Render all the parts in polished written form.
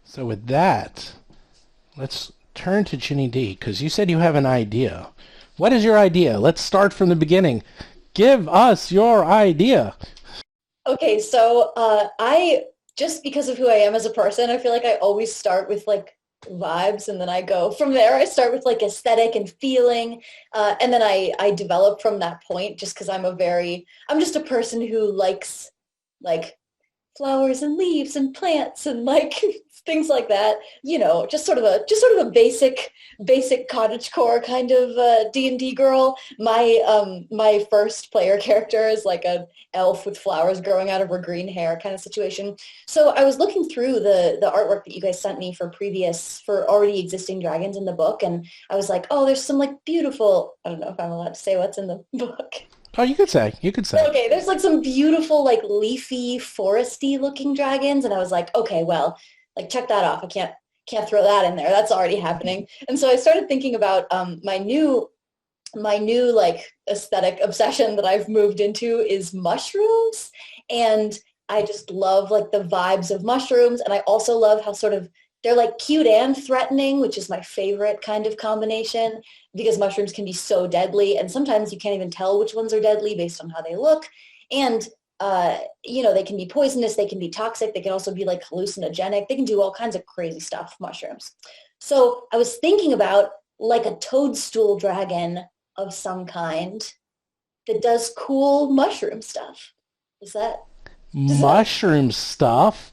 So with that, let's turn to Ginny D, because you said you have an idea. What is your idea? Let's start from the beginning. Give us your idea. Okay, so I just because of who I am as a person, I feel like I always start with like vibes, and then I go from there. I start with like aesthetic and feeling, and then I develop from that point. Just because I'm just a person who likes like flowers and leaves and plants and like things like that. Just sort of a basic cottagecore kind of D&D girl. My first player character is like a elf with flowers growing out of her green hair kind of situation. So I was looking through the artwork that you guys sent me for already existing dragons in the book, and I was like, oh, there's some like beautiful, I don't know if I'm allowed to say what's in the book. Oh, you could say. You could say. Okay, there's like some beautiful, like leafy, foresty looking dragons, and I was like, okay, well, like check that off. I can't throw that in there. That's already happening. And so I started thinking about my new like aesthetic obsession that I've moved into is mushrooms, and I just love like the vibes of mushrooms, and I also love how sort of they're like cute and threatening, which is my favorite kind of combination because mushrooms can be so deadly, and sometimes you can't even tell which ones are deadly based on how they look. And they can be poisonous, they can be toxic, they can also be like hallucinogenic. They can do all kinds of crazy stuff, mushrooms. So I was thinking about like a toadstool dragon of some kind that does cool mushroom stuff. Is that does that Mushroom stuff.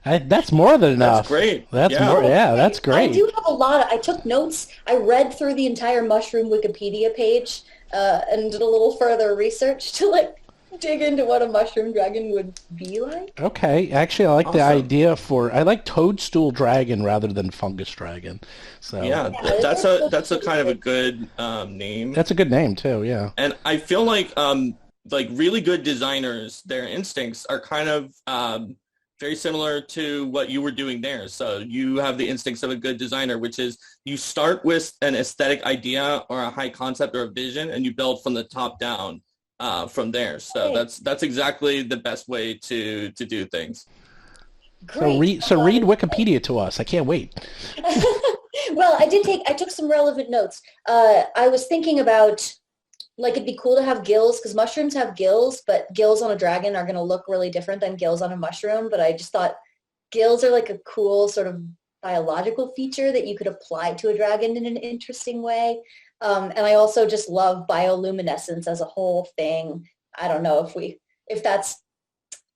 That's more than That's enough. great. That's Yeah. more. Oh, Yeah, great. that's I great. do have a lot. I took notes. I read through the entire mushroom Wikipedia page and did a little further research to like dig into what a mushroom dragon would be like. Okay, actually, I like the Awesome. idea for. I like Toadstool Dragon rather than Fungus Dragon. So Yeah, Yeah, that's it's a supposed that's to a be kind of a good. good name. that's a good name too. Yeah. And I feel like really good designers, their instincts are kind of very similar to what you were doing there. So you have the instincts of a good designer, which is you start with an aesthetic idea or a high concept or a vision, and you build from the top down from there. So Okay, that's exactly the best way to do things. So great. read. So read Wikipedia to us. I can't wait. Well, I took some relevant notes. I was thinking about like it'd be cool to have gills because mushrooms have gills, but gills on a dragon are going to look really different than gills on a mushroom. But I just thought gills are like a cool sort of biological feature that you could apply to a dragon in an interesting way. And I also just love bioluminescence as a whole thing. I don't know if that's,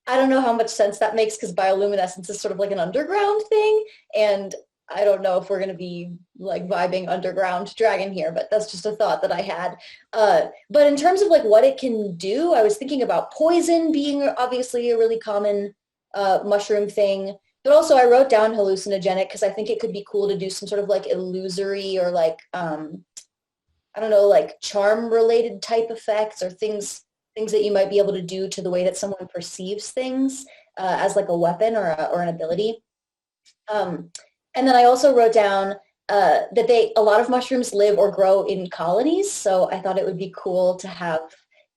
I don't know how much sense that makes because bioluminescence is sort of like an underground thing. And I don't know if we're going to be like vibing underground dragon here, but that's just a thought that I had. But in terms of like what it can do, I was thinking about poison being obviously a really common mushroom thing. But also I wrote down hallucinogenic because I think it could be cool to do some sort of like illusory or like, I don't know, like charm related type effects or things that you might be able to do to the way that someone perceives things as like a weapon or an ability. Um, and then I also wrote down that a lot of mushrooms live or grow in colonies. So I thought it would be cool to have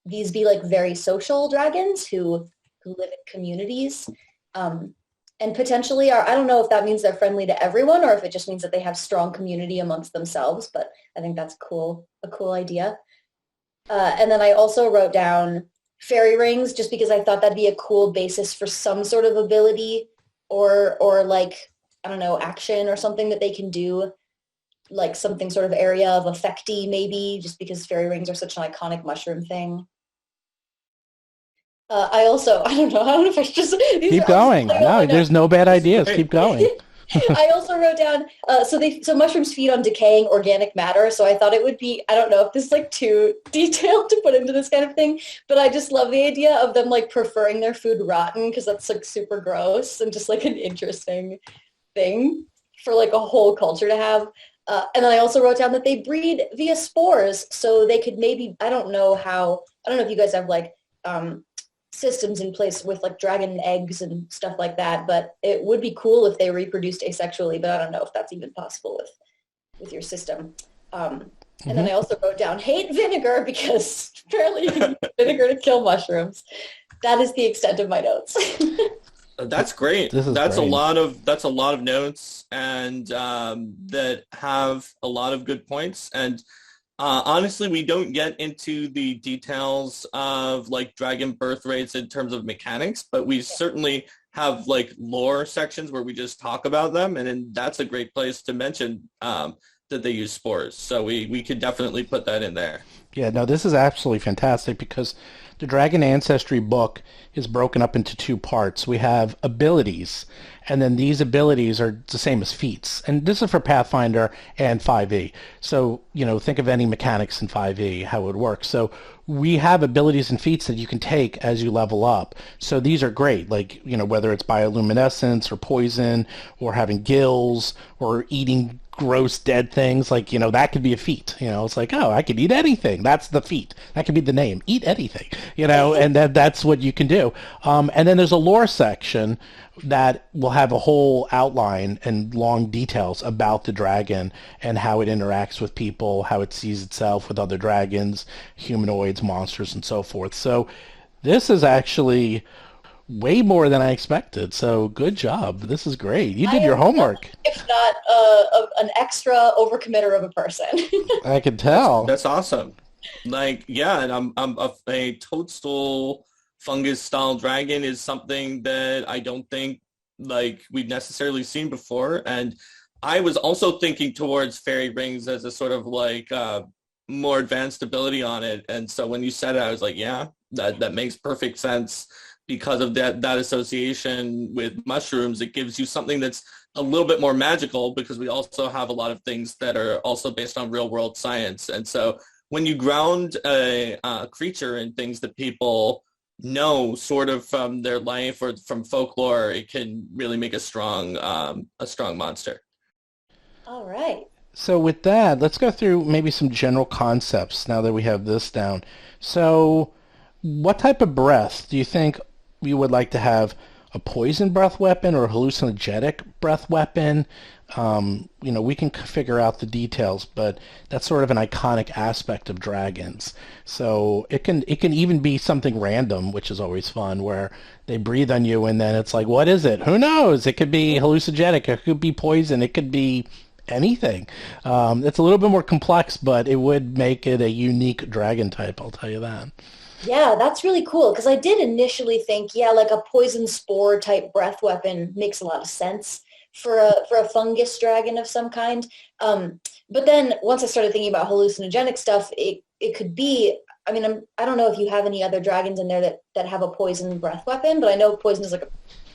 these be like very social dragons who live in communities. Um, and potentially are, I don't know if that means they're friendly to everyone or if it just means that they have strong community amongst themselves, but I think that's cool, a cool idea. And then I also wrote down fairy rings just because I thought that'd be a cool basis for some sort of ability or like, I don't know, action or something that they can do, like something sort of area of effecty maybe, just because fairy rings are such an iconic mushroom thing. I don't know if I should just, these Keep are, I'm just going. pulling out my No, notes. there's no bad This is ideas. great. Keep going. I also wrote down so mushrooms feed on decaying organic matter. So I thought it would be, I don't know if this is like too detailed to put into this kind of thing, but I just love the idea of them like preferring their food rotten because that's like super gross and just like an interesting thing for like a whole culture to have. And then I also wrote down that they breed via spores, so they could maybe, I don't know if you guys have like systems in place with like dragon eggs and stuff like that, but it would be cool if they reproduced asexually, but I don't know if that's even possible with your system. And then Hmm. I also wrote down hate vinegar because apparently you can use vinegar to kill mushrooms. That is the extent of my notes. That's great. This is That's great. that's a lot of notes and that have a lot of good points. And honestly, we don't get into the details of like dragon birth rates in terms of mechanics, but we certainly have like lore sections where we just talk about them, and then that's a great place to mention that they use spores. So we could definitely put that in there. Yeah, no, this is absolutely fantastic because the Dragon Ancestry book is broken up into two parts. We have abilities, and then these abilities are the same as feats. And this is for Pathfinder and 5e. So, think of any mechanics in 5e, how it would work. So we have abilities and feats that you can take as you level up. So these are great, like, whether it's bioluminescence or poison or having gills or eating gross dead things, like, that could be a feat. It's like, oh, I could eat anything. That's the feat. That could be the name. Eat anything, and that's what you can do. And then there's a lore section that will have a whole outline and long details about the dragon and how it interacts with people, how it sees itself with other dragons, humanoids, monsters, and so forth. So this is actually way more than I expected. So good job. This is great. You did your homework. If not an extra overcommitter of a person. I can tell. That's awesome. Like, yeah, and I'm a toadstool fungus style dragon is something that I don't think like we've necessarily seen before. And I was also thinking towards fairy rings as a sort of like more advanced ability on it. And so when you said it, I was like, yeah, that makes perfect sense because of that association with mushrooms. It gives you something that's a little bit more magical because we also have a lot of things that are also based on real world science. And so when you ground a creature in things that people know sort of from their life or from folklore, it can really make a strong monster. All right. So with that, let's go through maybe some general concepts now that we have this down. So what type of breath do you think you would like to have? A poison breath weapon or a hallucinogenic breath weapon? We can figure out the details, but that's sort of an iconic aspect of dragons. So it can even be something random, which is always fun, where they breathe on you and then it's like, what is it? Who knows? It could be hallucinogenic. It could be poison. It could be anything. It's a little bit more complex, but it would make it a unique dragon type, I'll tell you that. Yeah, that's really cool because I did initially think, yeah, like a poison spore type breath weapon makes a lot of sense for a fungus dragon of some kind. But then once I started thinking about hallucinogenic stuff, it could be. I mean, I don't know if you have any other dragons in there that have a poison breath weapon, but I know poison is like a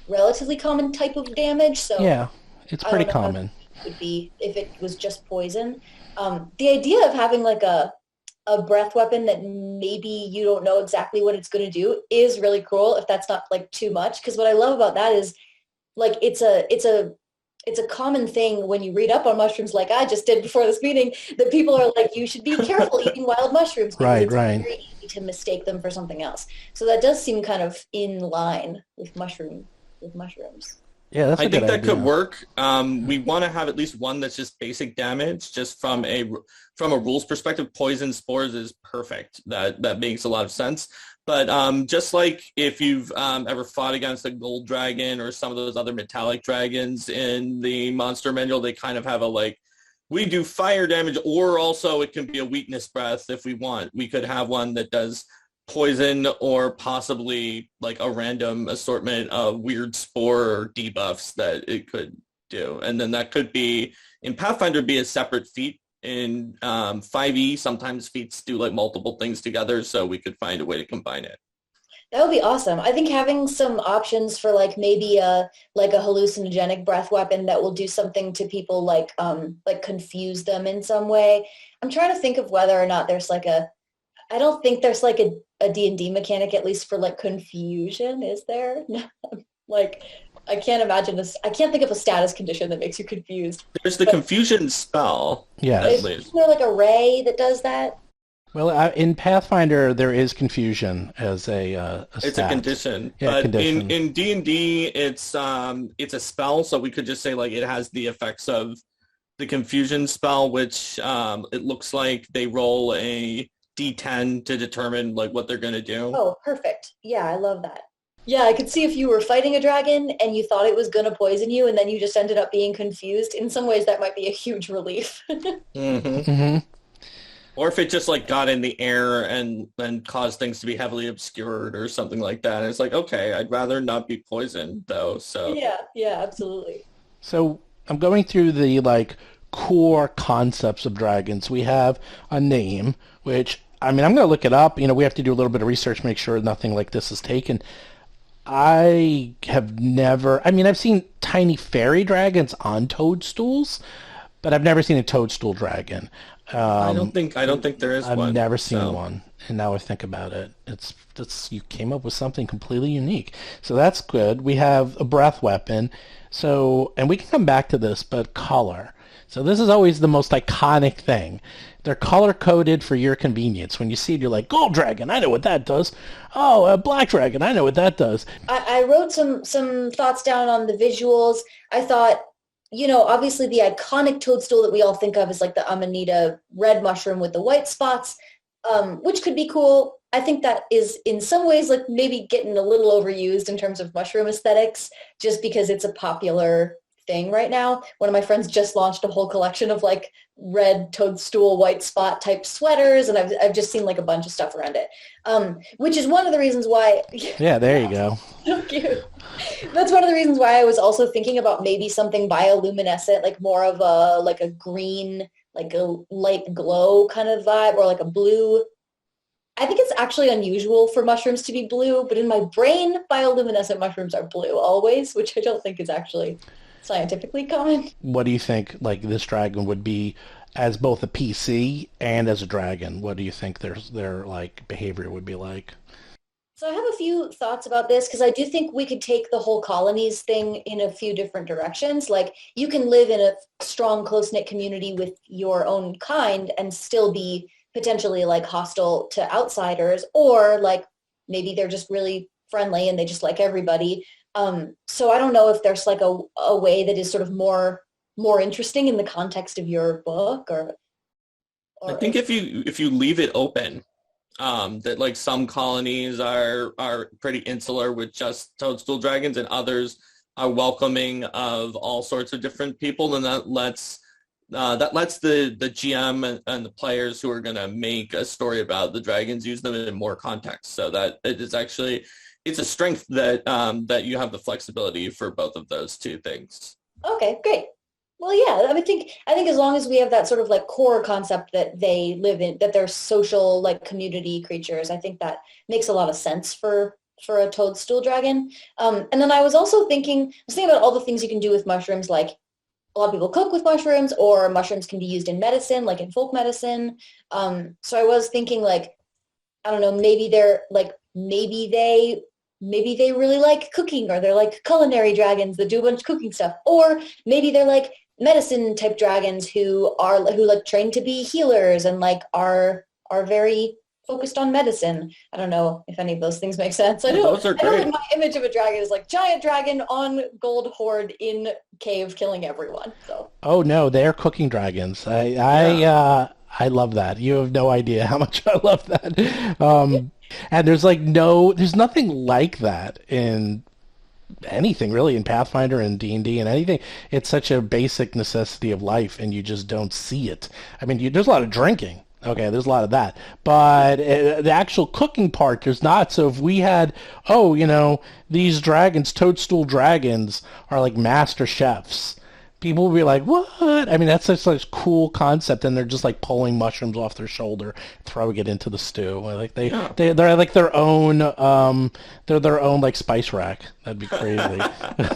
relatively common type of damage. So yeah, it's pretty common. It would be if it was just poison. The idea of having like a breath weapon that maybe you don't know exactly what it's going to do is really cool if that's not like too much. Because what I love about that is like it's a common thing when you read up on mushrooms like I just did before this meeting that people are like, you should be careful eating wild mushrooms because it's very easy to mistake them for something else. So that does seem kind of in line with mushrooms. Yeah, that's a good idea. I think that could work. We want to have at least one that's just basic damage, just from a rules perspective. Poison spores is perfect. That makes a lot of sense. But just like if you've ever fought against a gold dragon or some of those other metallic dragons in the monster manual, they kind of have a like, we do fire damage, or also it can be a weakness breath if we want. We could have one that does poison or possibly like a random assortment of weird spore or debuffs that it could do. And then that could be in Pathfinder be a separate feat. In 5e, sometimes feats do like multiple things together, so we could find a way to combine it. That would be awesome. I think having some options for like maybe a hallucinogenic breath weapon that will do something to people like confuse them in some way. I'm trying to think of whether or not there's like I don't think there's like a D&D mechanic, at least for like confusion, is there? Like, I can't imagine this. I can't think of a status condition that makes you confused. There's the confusion spell. Yeah. Is there like a ray that does that? Well, in Pathfinder, there is confusion as a It's stat. a condition. Yeah, but condition. in D&D, it's a spell, so we could just say like it has the effects of the confusion spell, which it looks like they roll a D10 to determine like what they're going to do. Oh, perfect. Yeah, I love that. Yeah, I could see if you were fighting a dragon and you thought it was going to poison you and then you just ended up being confused. In some ways, that might be a huge relief. Hmm. Hmm. Or if it just like got in the air and caused things to be heavily obscured or something like that. And it's like, okay, I'd rather not be poisoned though. So Yeah, yeah, absolutely. So I'm going through the like core concepts of dragons. We have a name, which I mean I'm going to look it up. We have to do a little bit of research, make sure nothing like this is taken. I have never. I mean, I've seen tiny fairy dragons on toadstools, but I've never seen a toadstool dragon. I don't think there is I've one. never seen So one, and now I think about it, it's you came up with something completely unique. So that's good. We have a breath weapon. So, and we can come back to this, but color. So this is always the most iconic thing. They're color coded for your convenience. When you see it, you're like, gold dragon, I know what that does. Oh, a black dragon, I know what that does. I wrote some thoughts down on the visuals. I thought, obviously the iconic toadstool that we all think of is like the Amanita red mushroom with the white spots, which could be cool. I think that is in some ways like maybe getting a little overused in terms of mushroom aesthetics, just because it's a popular thing right now. One of my friends just launched a whole collection of like red toadstool white spot type sweaters, and I've just seen like a bunch of stuff around it, which is one of the reasons why. Yeah, there you go. So cute. That's one of the reasons why I was also thinking about maybe something bioluminescent, like more of a green, like a light glow kind of vibe, or like a blue. I think it's actually unusual for mushrooms to be blue, but in my brain, bioluminescent mushrooms are blue always, which I don't think is actually scientifically common. What do you think, like, this dragon would be as both a PC and as a dragon? What do you think their like behavior would be like? So I have a few thoughts about this because I do think we could take the whole colonies thing in a few different directions. Like you can live in a strong, close-knit community with your own kind and still be potentially like hostile to outsiders, or like maybe they're just really friendly and they just like everybody. So I don't know if there's like a way that is sort of more interesting in the context of your book, I or think if you leave it open, that like some colonies are pretty insular with just toadstool dragons and others are welcoming of all sorts of different people, then that lets the GM and the players who are going to make a story about the dragons use them in more context. So that it is actually it's a strength that you have the flexibility for both of those two things. okay, great. Well, yeah, I think as long as we have that sort of like core concept that they live in, that they're social like community creatures, I think that makes a lot of sense for a toadstool dragon. And then I was thinking about all the things you can do with mushrooms. Like a lot of people cook with mushrooms, or mushrooms can be used in medicine, like in folk medicine. So I was thinking like, I don't know, maybe they really like cooking, or they're like culinary dragons that do a bunch of cooking stuff, or maybe they're like medicine type dragons who like train to be healers and like are very focused on medicine. I don't know if any of those things make sense. I Yeah, know those are I know that great. my image of a dragon is like giant dragon on gold horde in cave killing everyone. So Oh no, they're cooking dragons. Yeah. I love that. You have no idea how much I love that. And there's nothing like that in anything really, in Pathfinder and D&D and anything. It's such a basic necessity of life, and you just don't see it. I mean, there's a lot of drinking. Okay, there's a lot of that, but the actual cooking part, there's not. So if we had, these dragons, toadstool dragons, are like master chefs, people would be like, "What?" I mean, that's such a cool concept, and they're just like pulling mushrooms off their shoulder, throwing it into the stew. Like Yeah. they're like they're their own like spice rack. That'd be crazy. I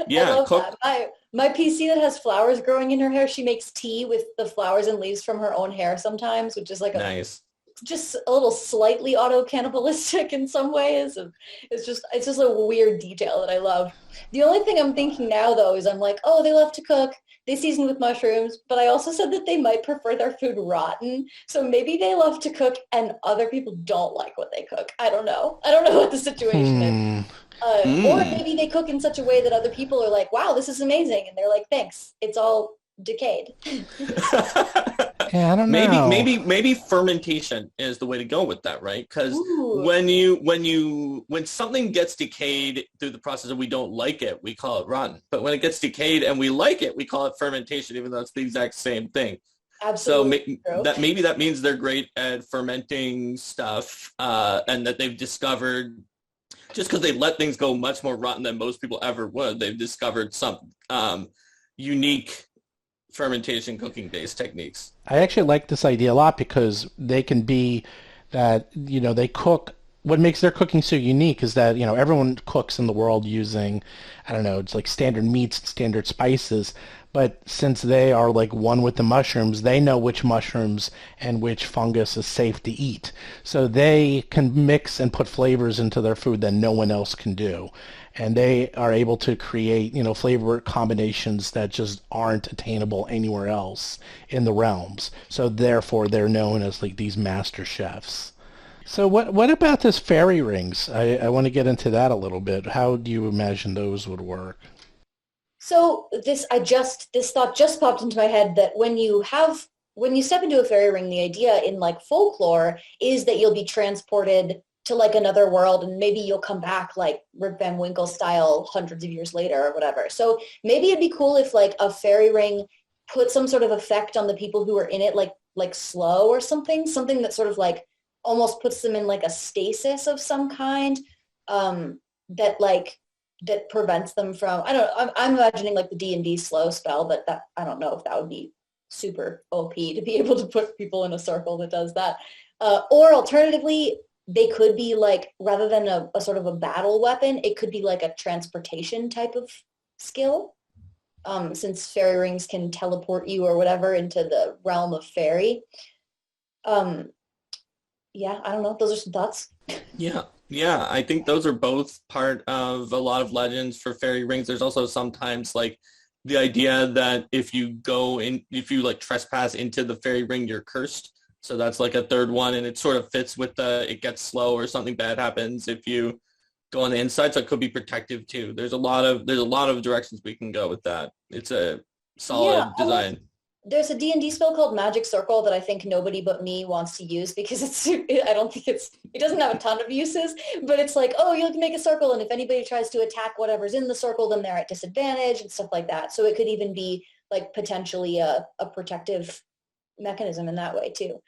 Yeah, love cook. that. My PC that has flowers growing in her hair, she makes tea with the flowers and leaves from her own hair sometimes, which is like a Nice. just a little slightly auto cannibalistic in some ways. And it's just a weird detail that I love. The only thing I'm thinking now though is I'm like, oh, they love to cook. They season with mushrooms, but I also said that they might prefer their food rotten. So maybe they love to cook and other people don't like what they cook. I don't know. I don't know what the situation is. Hmm. Or Mm. maybe they cook in such a way that other people are like, wow, this is amazing. And they're like, thanks. It's all decayed. Yeah, I don't Maybe know. maybe fermentation is the way to go with that, right? Because Ooh, when something gets decayed through the process and we don't like it, we call it rotten. But when it gets decayed and we like it, we call it fermentation, even though it's the exact same thing. So absolutely true. maybe that means they're great at fermenting stuff, and that they've discovered, just because they've let things go much more rotten than most people ever would, they've discovered some unique fermentation cooking based techniques. I actually like this idea a lot because they can be that, they cook. What makes their cooking so unique is that, everyone cooks in the world using, I don't know, it's like standard meats, standard spices. But since they are like one with the mushrooms, they know which mushrooms and which fungus is safe to eat. So they can mix and put flavors into their food that no one else can do. And they are able to create, flavor combinations that just aren't attainable anywhere else in the realms. So therefore, they're known as like these master chefs. So what about this fairy rings? I want to get into that a little bit. How do you imagine those would work? So this thought just popped into my head that when you step into a fairy ring, the idea in like folklore is that you'll be transported to like another world and maybe you'll come back like Rip Van Winkle style hundreds of years later or whatever. So maybe it'd be cool if like a fairy ring put some sort of effect on the people who are in it, like slow or something that sort of like almost puts them in like a stasis of some kind, that like that prevents them from, I don't know, I'm imagining like the D&D slow spell, but that I don't know if that would be super OP to be able to put people in a circle that does that. Or alternatively, they could be like, rather than a sort of a battle weapon, it could be like a transportation type of skill. Since fairy rings can teleport you or whatever into the realm of fairy. Um, yeah, I don't know. Those are some thoughts. Yeah. Yeah, I think those are both part of a lot of legends for fairy rings. There's also sometimes like the idea that if you like trespass into the fairy ring, you're cursed. So that's like a third one, and it sort of fits with it gets slow or something bad happens if you go on the inside. So it could be protective too. There's a lot of directions we can go with that. It's a Yeah, solid design. there's a D&D spell called Magic Circle that I think nobody but me wants to use because I don't think it doesn't have a ton of uses, but it's like, oh, you can make a circle, and if anybody tries to attack whatever's in the circle, then they're at disadvantage and stuff like that. So it could even be like potentially a protective mechanism in that way too.